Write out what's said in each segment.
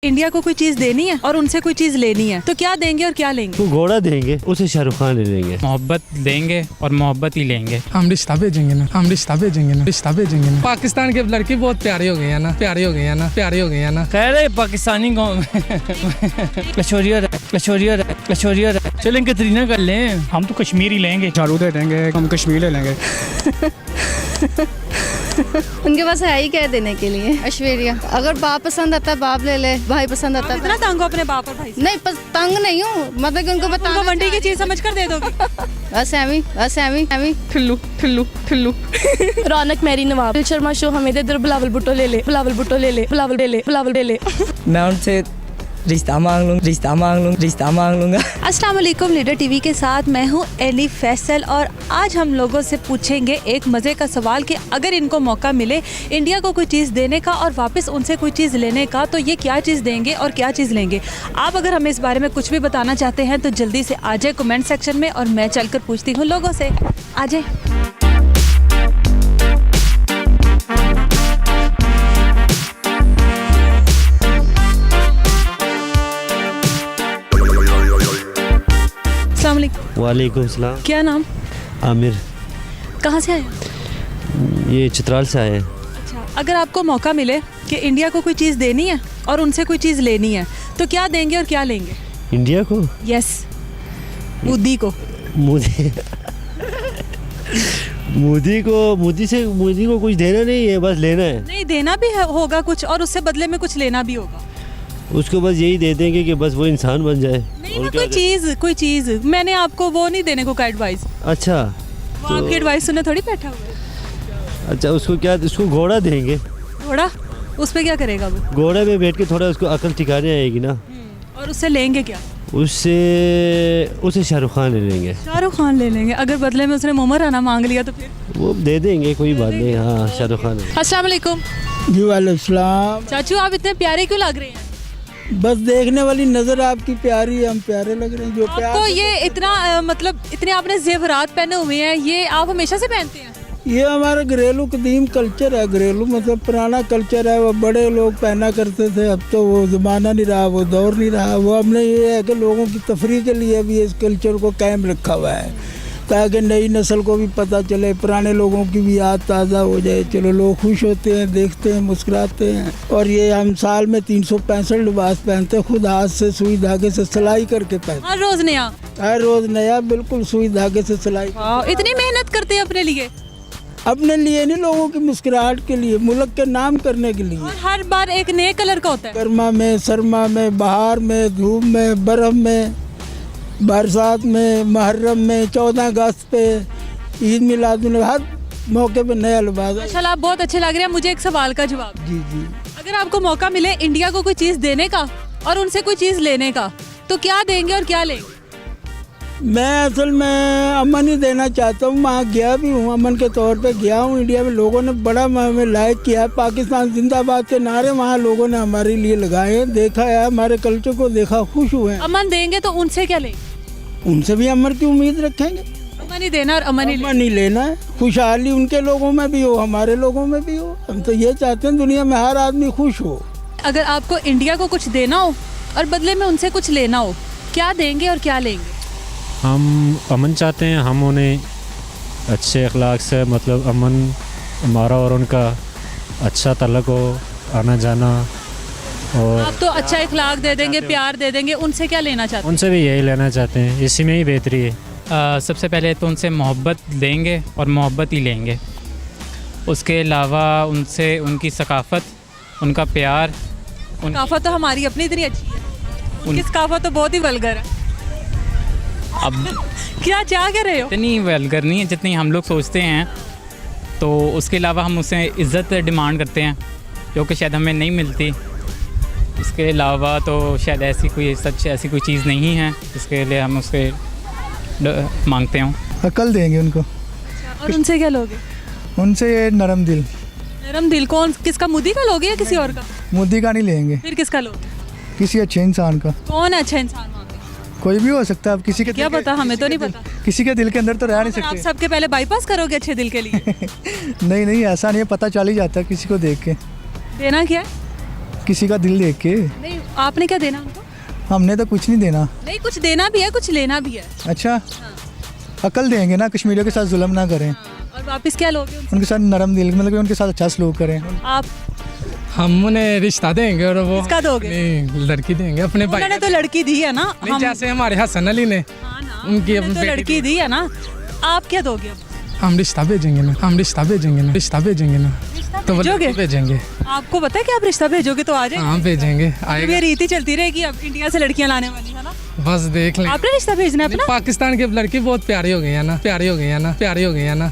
India को कोई चीज देनी है और उनसे कोई चीज लेनी है तो क्या देंगे और क्या लेंगे? तो घोड़ा देंगे, उसे शाहरुख खान ले लेंगे। मोहब्बत देंगे और मोहब्बत ही लेंगे। हम रिश्ता भेजेंगे ना, हम रिश्ता भेजेंगे ना, रिश्ता भेजेंगे ना। पाकिस्तान के लड़के बहुत प्यारे हो गए हैं ना, प्यारे हो गए हैं ना, प्यारे हो गए हैं ना। कह रहे पाकिस्तानी गाँव कशोरिया चलें कतरीना कर लें। हम तो कश्मीरी लेंगे, झाड़ू दे देंगे, हम कश्मीर ले लेंगे। उनके पास है ही क्या देने के लिए। ऐश्वर्या, अगर बाप पसंद आता है बाप ले ले, भाई पसंद आता है इतना तंग हो अपने बाप और भाई से? नहीं तंग नहीं हूँ, मतलब कि उनको उनको वनडे की चीज समझ कर दे दोगे? असहमी ठुल्लू रौनक मेरी नवाब शर्मा शो हमें दे इधर बिलावल भुट्टो ले ले, बिलावल भुट्टो ले ले, बिलावल ले ले। मैं उनसे रिश्ता मांग लूंगा। अस्सलाम वालेकुम, लीडर टीवी के साथ मैं हूँ एली फैसल और आज हम लोगों से पूछेंगे एक मज़े का सवाल कि अगर इनको मौका मिले इंडिया को कोई चीज़ देने का और वापस उनसे कोई चीज़ लेने का तो ये क्या चीज़ देंगे और क्या चीज़ लेंगे। आप अगर हमें इस बारे में कुछ भी बताना चाहते हैं तो जल्दी से आ जाए कमेंट सेक्शन में और मैं चलकर पूछती हूँ लोगों से। आ जाए। वालेकुम सलाम। क्या नाम? आमिर। कहाँ से आए? ये चित्राल से आए हैं। अच्छा, अगर आपको मौका मिले कि इंडिया को कोई चीज़ देनी है और उनसे कोई चीज़ लेनी है तो क्या देंगे और क्या लेंगे? इंडिया को? यस, मोदी को। मोदी को कुछ देना नहीं है, बस लेना है। नहीं, देना भी होगा कुछ और उससे बदले में कुछ लेना भी होगा। उसको बस यही दे देंगे कि बस वो इंसान बन जाए। नहीं ना, कोई चीज़ मैंने आपको वो नहीं देने को का एडवाइस। अच्छा, वो आपकी एडवाइस सुनने थोड़ी बैठा हुआ है। अच्छा, उसको घोड़ा देंगे। घोड़ा? उस पे क्या करेगा वो? घोड़े में बैठ के थोड़ा उसको अकल ठिकाने आएगी ना। और उससे लेंगे क्या? उसे शाहरुख खान ले लेंगे। शाहरुख खान ले लेंगे। अगर बदले में उसने मोमर राना मांग लिया तो फिर वो दे देंगे, कोई बात नहीं। हाँ, शाहरुख खान। अस्सलाम वालेकुम। जी वालेकुम। चाचू, आप इतने प्यारे क्यों लग रहे हैं? बस देखने वाली नजर आपकी प्यारी है, हम प्यारे लग रहे हैं। जो आपको ये इतना मतलब इतने आपने जेवरात पहने हुए हैं, ये आप हमेशा से पहनते हैं? ये हमारा घरेलू कदीम कल्चर है, घरेलू मतलब पुराना कल्चर है। वो बड़े लोग पहना करते थे, अब तो वो ज़माना नहीं रहा, वो दौर नहीं रहा। वो हमने ये है कि लोगों की तफरीह के लिए भी इस कल्चर को कायम रखा हुआ है ताकि नई नस्ल को भी पता चले, पुराने लोगों की भी याद ताज़ा हो जाए। चलो, लोग खुश होते हैं, देखते हैं, मुस्कुराते हैं। और ये हम साल में 365 लिबास पहनते हैं, खुद हाथ से सुई धागे से सिलाई करके पहनते। हर रोज नया? हर रोज़ नया, बिल्कुल सुई धागे से सिलाई। इतनी मेहनत करते हैं अपने लिए? अपने लिए नहीं, लोगों की मुस्कुराहट के लिए, मुल्क के नाम करने के लिए। और हर बार एक नए कलर का होता है? गर्मा में, सरमा में, बहार में, धूप में, बर्फ में, बरसात में, मुहर्रम में, 14 अगस्त पे, ईद मिलादुन्नबी, हर मौके पे नया लिबास। माशाल्लाह, आप बहुत अच्छे लग रहे हैं। मुझे एक सवाल का जवाब। जी। अगर आपको मौका मिले इंडिया को कोई चीज़ देने का और उनसे कोई चीज़ लेने का तो क्या देंगे और क्या लेंगे? मैं असल में अमन ही देना चाहता हूँ। वहाँ गया भी हूँ, अमन के तौर पे गया हूँ। इंडिया में लोगों ने बड़ा हमें लाइक किया है। पाकिस्तान जिंदाबाद के नारे वहाँ लोगों ने हमारे लिए लगाए हैं, देखा है, हमारे कल्चर को देखा, खुश हुए हैं। अमन देंगे तो उनसे क्या लेंगे? उनसे भी अमन की उम्मीद रखेंगे। अमन ही देना और अमन ही लेना है। खुशहाली उनके लोगों में भी हो, हमारे लोगों में भी हो। हम तो ये चाहते हैं दुनिया में हर आदमी खुश हो। अगर आपको इंडिया को कुछ देना हो और बदले में उनसे कुछ लेना हो, क्या देंगे और क्या लेंगे? हम अमन चाहते हैं। हम उन्हें अच्छे अखलाक से, मतलब अमन हमारा और उनका अच्छा तल्लुक हो, आना जाना। और आप तो अच्छा इखलाक दे देंगे, प्यार दे देंगे। उनसे क्या लेना चाहते हैं? उनसे भी यही लेना चाहते हैं, इसी में ही बेहतरी है। सबसे पहले तो उनसे मोहब्बत देंगे और मोहब्बत ही लेंगे। उसके अलावा उनसे उनकी सकाफ़त, उनका प्यार। सकाफत तो हमारी अपनी इतनी अच्छी है, उनकी सकाफत तो बहुत ही वल्गर है। अब क्या चाह कर रहे हो? इतनी वल्गर नहीं है जितनी हम लोग सोचते हैं। तो उसके अलावा हम उससे इज़्ज़त डिमांड करते हैं जो कि शायद हमें नहीं मिलती। इसके अलावा तो शायद ऐसी कोई चीज़ नहीं है जिसके लिए हम उसके मांगते हों। अकल देंगे उनको। और उनसे क्या लोगे? उनसे ये नरम दिल। नरम दिल कौन किसका? मोदी का लोगे या किसी और का? मोदी का नहीं लेंगे, फिर किसका लोगे? किसी अच्छे इंसान का। कौन अच्छा इंसान होगा? कोई भी हो सकता है। अब किसी के क्या पता, हमें तो नहीं पता। किसी के दिल के अंदर तो रह नहीं आप सकते। सबके पहले बाईपास करोगे अच्छे दिल के लिए? नहीं, ऐसा नहीं है, पता चल ही जाता है किसी को देख के। देना क्या है? किसी का दिल देख के। नहीं, आपने क्या देना उनको? हमने तो कुछ नहीं देना। नहीं, कुछ देना भी है, कुछ लेना भी है। अच्छा, अकल देंगे ना, कश्मीरियों के साथ जुल्म ना करें। और वापस क्या लोगे उनसे? उनके साथ नरम दिल, मतलब कि उनके साथ अच्छा सलूक करें। आप हम उन्हें रिश्ता देंगे और वो किसका दोगे? अपनी लड़की देंगे अपने भाई। उन्होंने तो लड़की दी है ना। नहीं, जैसे हमारे हसन अली ने उनकी उन्होंने तो लड़की दी है ना, आप क्या दोगे? हम रिश्ता भेजेंगे ना, हम रिश्ता भेजेंगे ना, रिश्ता भेजेंगे ना, तो वो भेजोगे? लड़की भेजेंगे। आपको पता है कि आप रिश्ता भेजोगे तो आ जाएगा? हाँ भेजेंगे, अब आएगा। ये रीति चलती रहेगी अब इंडिया से लड़कियां लाने वाली है ना। बस देख लें। आपने रिश्ता भेजना है अपना? पाकिस्तान की लड़की बहुत प्यारी हो गई है ना, प्यारी हो गई है ना, प्यारी हो गई है ना,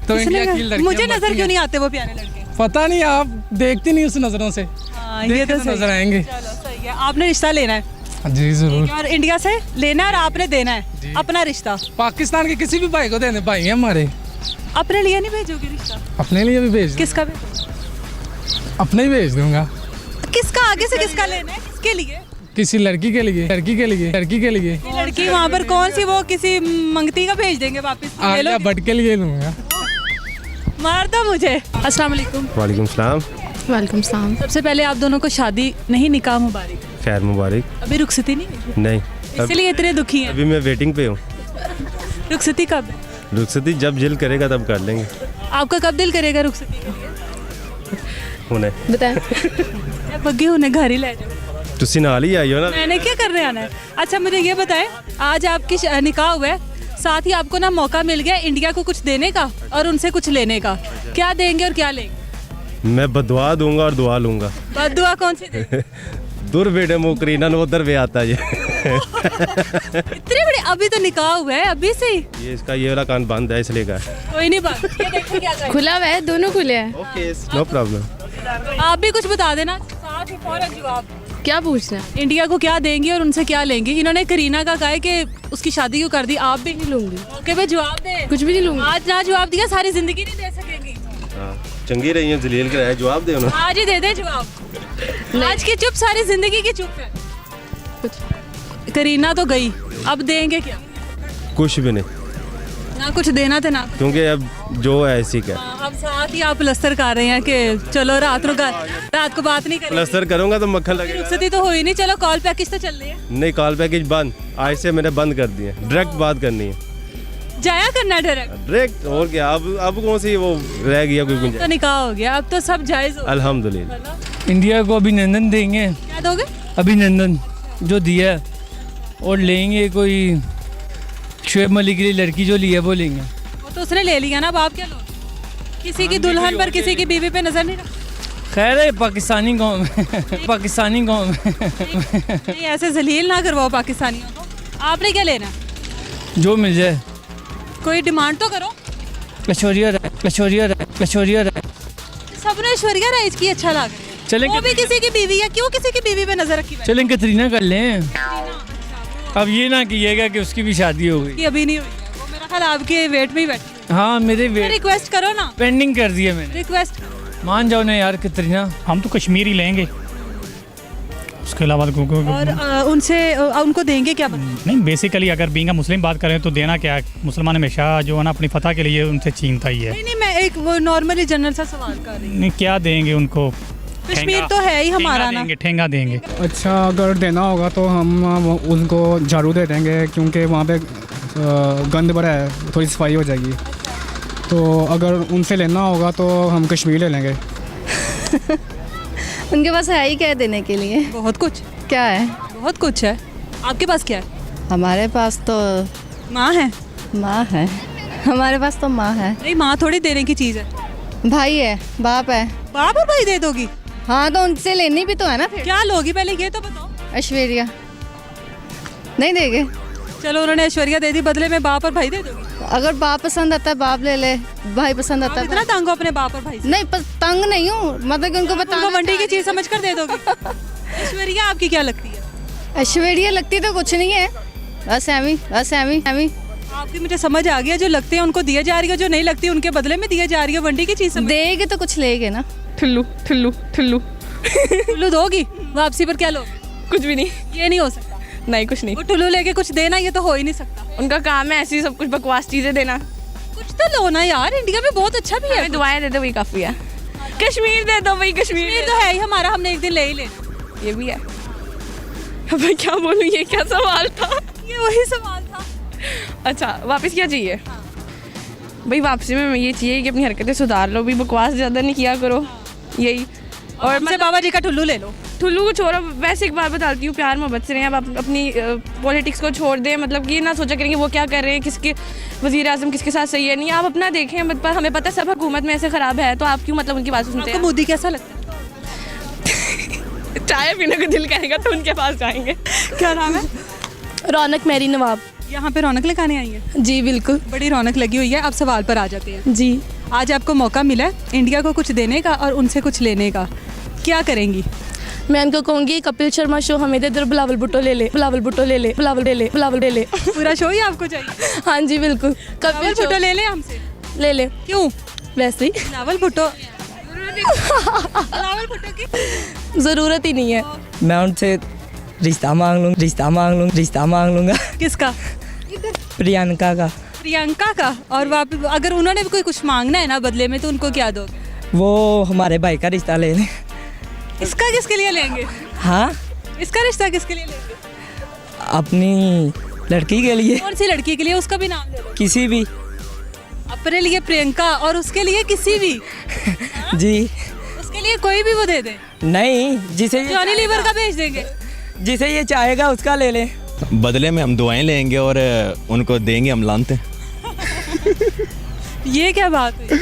तो इंडिया की लड़की मुझे नजर क्यों नहीं आते वो प्यारे लड़के? पता नहीं, आप देखती नहीं उस नजरों से। ये तो नजर आएंगे। चलो सही है, आपने रिश्ता लेना है जी जरूर। और इंडिया से लेना है और आपने देना है अपना रिश्ता। पाकिस्तान के किसी भी भाई को देने, भाई हैं हमारे। अपने लिए नहीं भेजोगे रिश्ता? अपने लिए भी भेज। किसका भेजोगे? अपने ही भेज दूंगा। किसका आगे से किसका लेना है, किसके लिए? किसी लड़की के लिए, लड़की के लिए, लड़की के लिए। ये लड़की वहाँ पर कौन सी, वो किसी मंगती का भेज देंगे वापस? ले आलिया लोगे? भट्ट के लिए लूंगा। मार दो मुझे। अस्सलाम वालेकुम। वालेकुम सलाम। वेलकम सलाम। सबसे पहले आप दोनों को शादी नहीं, निकाह मुबारक। खैर मुबारक। अभी रुखसती नहीं हुई? नहीं, इसलिए इतने दुखी हैं। अभी मैं वेटिंग पे हूँ। रुखसती कब है? रुखसती जब दिल करेगा तब कर लेंगे। आपका कब दिल करेगा रुखसती के लिए? हुने बताएं। बग्गी उन्हें घर ही ले जाओ। तुसी नाल ही आई हो ना। मैंने क्या करने आना है? अच्छा मुझे ये बताएं, आज आपकी निकाह हुआ है, साथ ही आपको ना मौका मिल गया इंडिया को कुछ देने का और उनसे कुछ लेने का। क्या देंगे और क्या लेंगे? मैं बदुआ दूंगा और दुआ लूंगा। बददुआ कौन सी देंगे? दूर बेटे मुकरी ना उधर भी आता है। इतने बड़े, अभी तो निकाह हुआ है अभी से ही। ये इसका ये वाला कान बंद है इसलिए का। कोई नहीं बात, ये देखो क्या करें। खुला हुआ है, दोनों खुले हैं। Okay, no problem. आप भी कुछ बता देना, साथ ही फौरन जवाब। क्या पूछना है? इंडिया को क्या देंगे और उनसे क्या लेंगे? इन्होंने करीना का कहा है कि उसकी शादी क्यों कर दी, आप भी नहीं लूंगी, मौके पे जवाब दे। कुछ भी नहीं लूंगी। आज ना जवाब दिया सारी जिंदगी नहीं दे सकेंगी। हाँ, चंगी रही है, जलील कराया, जवाब दे उन्हें। आज ही दे दे जवाब। आज की चुप सारी जिंदगी की चुप है। करीना तो गई, अब देंगे क्या? कुछ भी नहीं, ना कुछ देना था ना। क्योंकि अब जो है ऐसी का। अब साथ ही आप प्लस्तर कर रहे हैं कि चलो रात को बात नहीं करेंगे। प्लस्तर करूंगा तो मक्खन लगेगा। रुखसती तो हुई नहीं, चलो कॉल पैकेज तो चल रही है। नहीं, कॉल पैकेज बंद, आज से मैंने बंद कर दिए। डायरेक्ट बात करनी है, जाया करना है डायरेक्ट। डायरेक्ट। और क्या, अब कौन सी वो रह गया कोई तो गुंजाइश? निकाह हो गया, अब तो सब जायज हो। अल्हम्दुलिल्लाह। इंडिया को अभिनंदन देंगे, क्या दोगे? अभिनंदन जो दिया है, और लेंगे कोई शुएब मलिक के लिए लड़की जो ली है वो लेंगे। वो तो उसने ले लिया ना, अब आप क्या लोगे? किसी की दुल्हन पर, किसी की बीवी पे नजर नहीं रख। खैर है, पाकिस्तानी गाँव में पाकिस्तानी गाँव में नहीं, ऐसे जलील ना करवाओ पाकिस्तानियों को। आपने क्या लेना? जो मिल जाए। कोई डिमांड तो करो। ऐश्वर्या राय, ऐश्वर्या राय, ऐश्वर्या राय। सबने ऐश्वर्या राय की अच्छा लगा। चलें वो भी किसी की बीवी है, क्यों किसी की बीवी पे नजर रखी? चलें कतरीना कर लें। अब ये ना कीजिएगा कि उसकी भी शादी हो गई। कि अभी नहीं हुई है, वो मेरा ख्याल आपके वेट में ही बैठी। हाँ, मेरे वेट रिक्वेस्ट करो ना। पेंडिंग कर दिया मैंने। रिक्वेस्ट मान जाओ ना यार कतरीना। हम तो कश्मीरी लेंगे, उसके अलावा और उनसे उनको देंगे क्या? नहीं, बेसिकली अगर बीइंग अ मुस्लिम बात करें तो देना क्या है? मुसलमान हमेशा जो है ना अपनी फतह के लिए उनसे छीनता ही है। नहीं, मैं एक वो नॉर्मली जनरल सा सवाल कर रही हूँ। नहीं, क्या देंगे उनको? कश्मीर तो है ही हमारा ना। ठेंगा देंगे। अच्छा, अगर देना होगा तो हम उनको झाड़ू दे देंगे, क्योंकि वहाँ पे गंद बड़ा है, थोड़ी सफाई हो जाएगी। तो अगर उनसे लेना होगा तो हम कश्मीर ले लेंगे। उनके पास है ही क्या देने के लिए? बहुत कुछ। क्या है? बहुत कुछ है। आपके पास क्या है? हमारे पास तो माँ है। माँ है, हमारे पास तो माँ है। नहीं, माँ थोड़ी देने की चीज़ है। भाई है, बाप है। बाप और भाई दे दोगी? हाँ, तो उनसे लेनी भी तो है ना फिर। क्या लोगी पहले ये तो बताओ। ऐश्वर्या नहीं देंगे। चलो उन्होंने ऐश्वर्या दे दी, बदले में बाप और भाई दे दोगी? अगर बाप पसंद आता है बाप ले ले, भाई पसंद आता है इतना तंग हो अपने बाप और भाई से? नहीं, तंग नहीं हूँ, मतलब कि उनको बताना वंडी की चीज समझ कर दे दोगे? ऐश्वर्या आपकी क्या लगती है? ऐश्वर्या लगती तो कुछ नहीं है, बस एमी आपकी मुझे समझ आ गया, जो लगते हैं उनको दिया जा रही है, जो नहीं लगती उनके बदले में दिया जा रही है। वंडी की चीज देगे तो कुछ लेगे ना। ठुल्लू ठुल्लू ठुल्लू ठुल्लू दोगी? वापसी पर क्या लो? कुछ भी नहीं, ये नहीं हो सकता। नहीं कुछ नहीं। वो ठुल्लू लेके कुछ देना, ये तो हो ही नहीं सकता। उनका काम है ऐसी सब कुछ बकवास चीजें देना। कुछ तो लो ना यार, इंडिया में बहुत अच्छा भी है। दुआएं दे दो, वही काफी है। कश्मीर दे दो भाई, कश्मीर तो है ही हमारा, हमने एक दिन ले ही लेना। ये भी है। अब मैं क्या बोलूँ, ये क्या सवाल था? ये वही सवाल था। अच्छा, वापस क्या चाहिए? भाई वापसी में ये चाहिए कि अपनी हरकतें सुधार लो, भी बकवास ज़्यादा नहीं किया करो, यही। और हमसे बाबा जी का ठुल्लू ले लो। ठुल्लू को छोड़ो, वैसे एक बात बताती हूँ, प्यार मोहब्बत से रहें। अब आप अपनी पॉलिटिक्स को छोड़ दें, मतलब कि ये ना सोचा करेंगे वो क्या कर रहे हैं, किसके वज़ीर आज़म किसके साथ सही है नहीं। आप अपना देखें, पर हमें पता है सब हुकूमत में ऐसे ख़राब है, तो आप क्यों मतलब उनकी बात सुनते हैं? आपको मोदी कैसा लगता है? चाय पीने को दिल करेगा तो उनके पास जाएंगे। क्या नाम है? रौनक मेरी नवाब। यहाँ पे रौनक लगाने आई है? जी बिल्कुल। बड़ी रौनक लगी हुई है। अब सवाल पर आ जाते हैं। जी, आज आपको मौका मिला है इंडिया को कुछ देने का और उनसे कुछ लेने का, क्या करेंगी? मैं उनको कहूँगी कपिल शर्मा शो हमें दे इधर, बिलावल भुट्टो ले ले, बिलावल भुट्टो ले ले, बिलावल ले ले, बिलावल ले ले। पूरा शो ही आपको चाहिए? हाँ जी बिल्कुल। बिलावल भुट्टो ले ले हमसे? ले ले। क्यों? वैसे ही बिलावल भुट्टो बिलावल भुट्टो की ज़रूरत ही नहीं है। मैं उनसे रिश्ता मांग लूँगा। किसका? प्रियंका का। प्रियंका का। और वापस अगर उन्होंने भी कोई कुछ मांगना है ना बदले में, तो उनको क्या दोगे? वो हमारे भाई का रिश्ता ले लें। इसका किसके लिए लेंगे? हाँ, इसका रिश्ता किसके लिए लेंगे? अपनी लड़की के लिए। कौन सी लड़की के लिए? उसका भी नाम ले लो। किसी भी। अपने लिए प्रियंका और उसके लिए किसी भी। जी। उसके लिए कोई भी वो दे दे? नहीं, जिसे जॉनी लीवर का भेज देंगे। जिसे ये चाहेगा उसका ले लें। बदले में हम दुआएं लेंगे और उनको देंगे हम लानते। ये क्या बात है?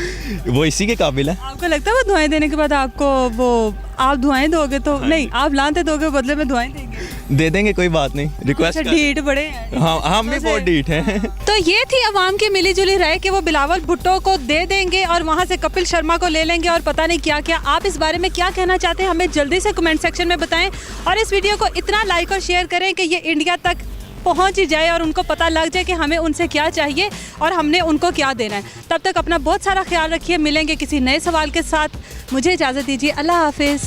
वो इसी के काबिल है। आपको लगता है वो दुआएं देने के बाद आपको वो आप दुआएं दोगे तो नहीं, आप लानते दोगे बदले में दुआएं देंगे? दे देंगे, कोई बात नहीं। रिक्वेस्ट अच्छा, ढीठ बड़े हैं। हाँ, हम भी बहुत ढीठ हैं। तो ये थी अवाम की मिलीजुली राय कि वो बिलावल भुट्टो को दे देंगे और वहाँ से कपिल शर्मा को ले लेंगे और पता नहीं क्या क्या। आप इस बारे में क्या कहना चाहते हैं हमें जल्दी से कमेंट सेक्शन में बताएं और इस वीडियो को इतना लाइक और शेयर करें कि ये इंडिया तक पहुंच ही जाए और उनको पता लग जाए कि हमें उनसे क्या चाहिए और हमने उनको क्या देना है। तब तक अपना बहुत सारा ख्याल रखिए। मिलेंगे किसी नए सवाल के साथ। मुझे इजाज़त दीजिए। अल्लाह हाफिज़।